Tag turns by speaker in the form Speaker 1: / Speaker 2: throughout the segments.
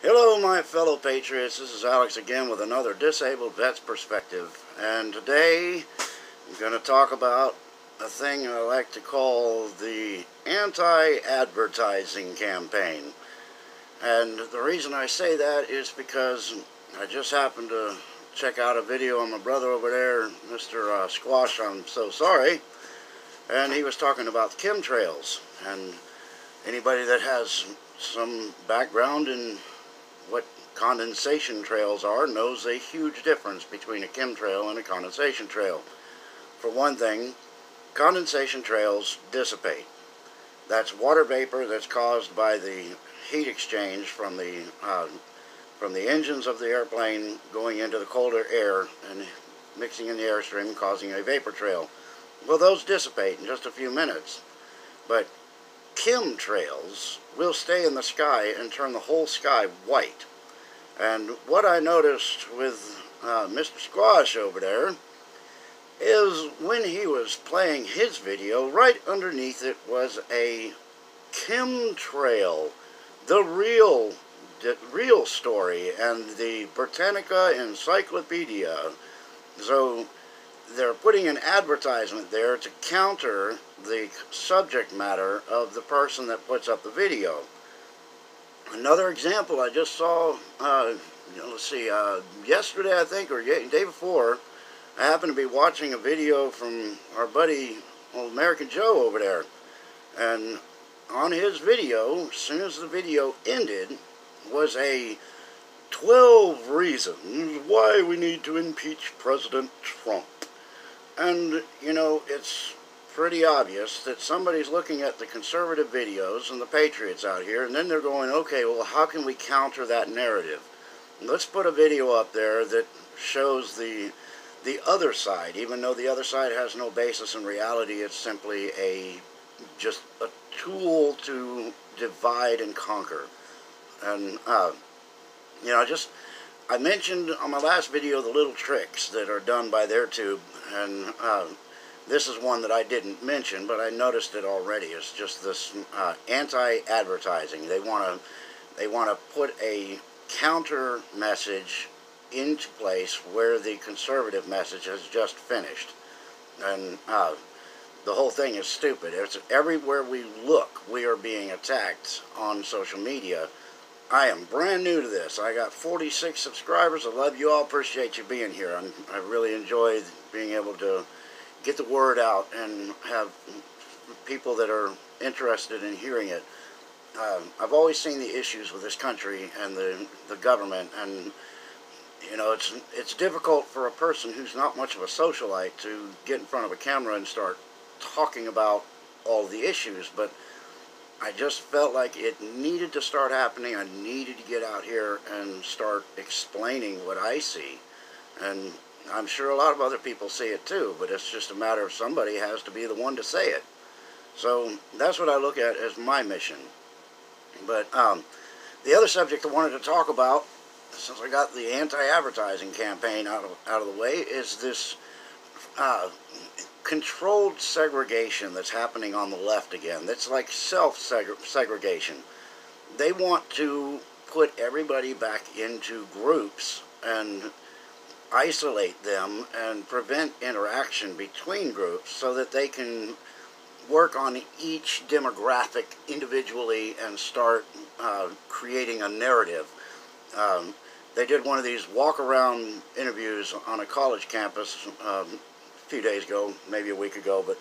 Speaker 1: Hello, my fellow patriots. This is Alex again with another Disabled Vet's Perspective. And today I'm going to talk about a thing I like to call the anti-advertising campaign. And the reason I say that is because I just happened to check out a video on my brother over there, Mr. Squash, I'm so sorry. And he was talking about chemtrails. And anybody that has some background in what condensation trails are knows a huge difference between a chemtrail and a condensation trail. For one thing, condensation trails dissipate. That's water vapor that's caused by the heat exchange from the engines of the airplane going into the colder air and mixing in the airstream, causing a vapor trail. Well, those dissipate in just a few minutes. But chemtrails will stay in the sky and turn the whole sky white. And what I noticed with Mr. Squash over there is when he was playing his video, right underneath it was a chemtrail, the real story, and the Britannica Encyclopedia. So they're putting an advertisement there to counter the subject matter of the person that puts up the video. Another example I just saw, yesterday I think, or day before, I happened to be watching a video from our buddy, old American Joe over there. And on his video, as soon as the video ended, was a 12 reasons why we need to impeach President Trump. And, it's pretty obvious that somebody's looking at the conservative videos and the patriots out here, and then they're going, okay, well, how can we counter that narrative? Let's put a video up there that shows the other side, even though the other side has no basis in reality. It's simply just a tool to divide and conquer. And I mentioned on my last video the little tricks that are done by their tube, and this is one that I didn't mention, but I noticed it already. It's just this anti-advertising. They want to put a counter message into place where the conservative message has just finished, and the whole thing is stupid. It's everywhere we look, we are being attacked on social media. I am brand new to this. I got 46 subscribers. I love you all. Appreciate you being here. I really enjoy being able to get the word out and have people that are interested in hearing it. I've always seen the issues with this country and the government, and it's difficult for a person who's not much of a socialite to get in front of a camera and start talking about all the issues, but I just felt like it needed to start happening. I needed to get out here and start explaining what I see. And I'm sure a lot of other people see it too, but it's just a matter of somebody has to be the one to say it. So that's what I look at as my mission. But the other subject I wanted to talk about, since I got the anti-advertising campaign out of the way, is this controlled segregation that's happening on the left again. That's like self-segregation. They want to put everybody back into groups and isolate them and prevent interaction between groups so that they can work on each demographic individually and start creating a narrative. They did one of these walk-around interviews on a college campus a few days ago, maybe a week ago, but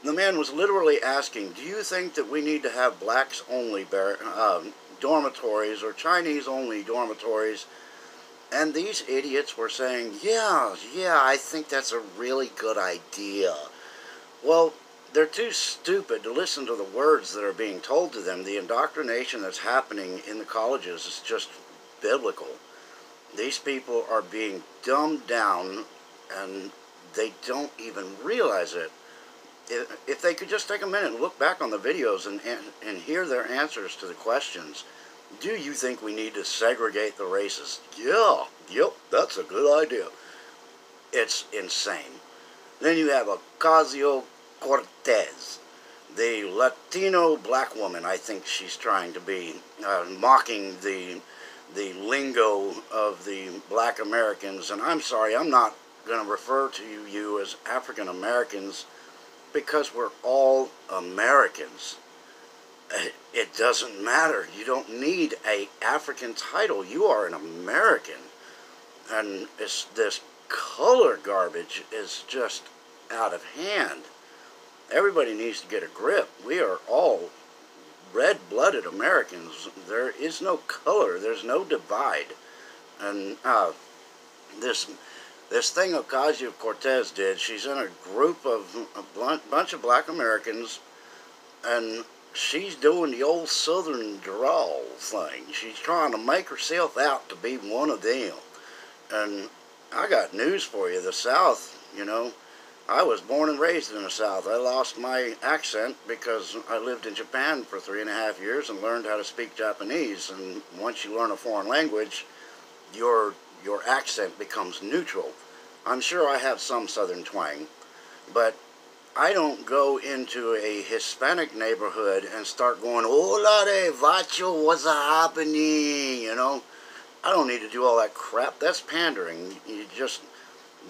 Speaker 1: the man was literally asking, do you think that we need to have blacks-only dormitories or Chinese-only dormitories? And these idiots were saying, yeah, I think that's a really good idea. Well, they're too stupid to listen to the words that are being told to them. The indoctrination that's happening in the colleges is just biblical. These people are being dumbed down, and they don't even realize it. If they could just take a minute and look back on the videos and hear their answers to the questions, do you think we need to segregate the races? Yeah, yep, that's a good idea. It's insane. Then you have Ocasio-Cortez. the Latino black woman, I think she's trying to be, mocking the lingo of the black Americans. And I'm sorry, I'm not going to refer to you as African Americans because we're all Americans. It doesn't matter. You don't need a African title. You are an American. And this color garbage is just out of hand. Everybody needs to get a grip. We are all red-blooded Americans. There is no color. There's no divide. And this thing Ocasio-Cortez did, she's in a group of a bunch of black Americans, and she's doing the old Southern drawl thing. She's trying to make herself out to be one of them. And I got news for you. The South, you know, I was born and raised in the South. I lost my accent because I lived in Japan for 3.5 years and learned how to speak Japanese. And once you learn a foreign language, your accent becomes neutral. I'm sure I have some Southern twang, but I don't go into a Hispanic neighborhood and start going, "Hola de vacho, what's happening?" You know, I don't need to do all that crap. That's pandering. You just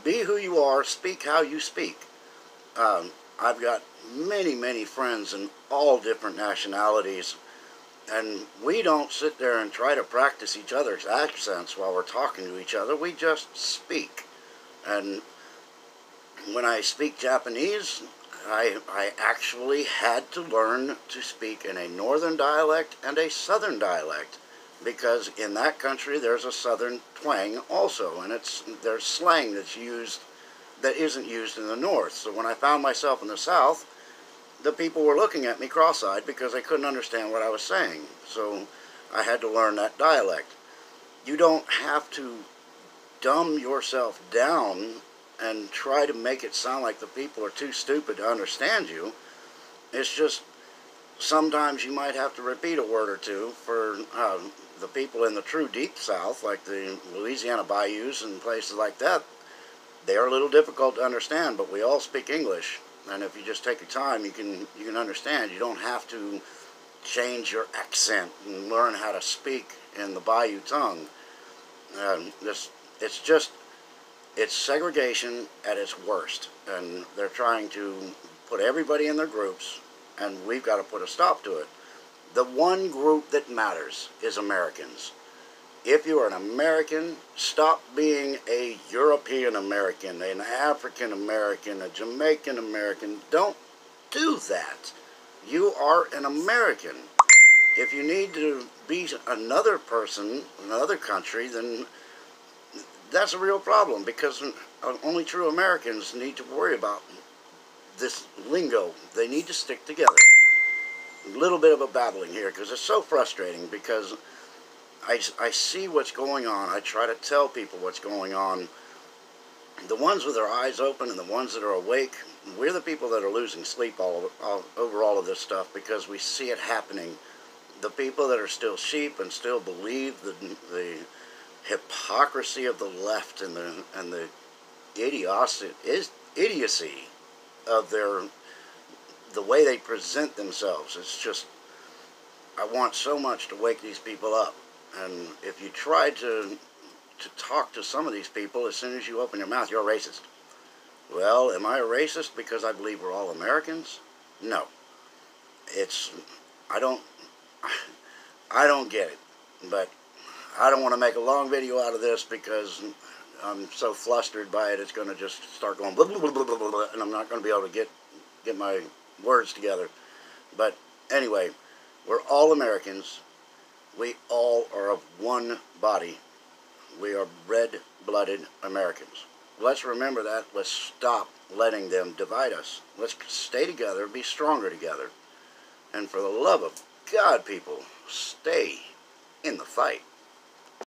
Speaker 1: be who you are, speak how you speak. I've got many, many friends in all different nationalities, and we don't sit there and try to practice each other's accents while we're talking to each other. We just speak. And when I speak Japanese, I actually had to learn to speak in a northern dialect and a southern dialect, because in that country there's a southern twang also, and there's slang that's used that isn't used in the north. So when I found myself in the South, the people were looking at me cross-eyed because they couldn't understand what I was saying. So I had to learn that dialect. You don't have to dumb yourself down and try to make it sound like the people are too stupid to understand you. It's just sometimes you might have to repeat a word or two for the people in the true deep South, like the Louisiana bayous and places like that. They are a little difficult to understand, but we all speak English, and if you just take your time, you can understand. You don't have to change your accent and learn how to speak in the bayou tongue. It's segregation at its worst, and they're trying to put everybody in their groups, and we've got to put a stop to it. The one group that matters is Americans. If you are an American, stop being a European American, an African American, a Jamaican American. Don't do that. You are an American. If you need to be another person, another country, then that's a real problem, because only true Americans need to worry about this lingo. They need to stick together. A little bit of a babbling here because it's so frustrating, because I see what's going on. I try to tell people what's going on. The ones with their eyes open and the ones that are awake, we're the people that are losing sleep over all of this stuff, because we see it happening. The people that are still sheep and still believe the hypocrisy of the left and the idiocy of the way they present themselves. It's just, I want so much to wake these people up. And if you try to talk to some of these people, as soon as you open your mouth, you're a racist. Well, am I a racist because I believe we're all Americans? No. I don't get it. But I don't want to make a long video out of this because I'm so flustered by it, it's going to just start going blah, blah, blah, blah, blah, blah, and I'm not going to be able to get my words together. But anyway, we're all Americans. We all are of one body. We are red-blooded Americans. Let's remember that. Let's stop letting them divide us. Let's stay together, be stronger together. And for the love of God, people, stay in the fight.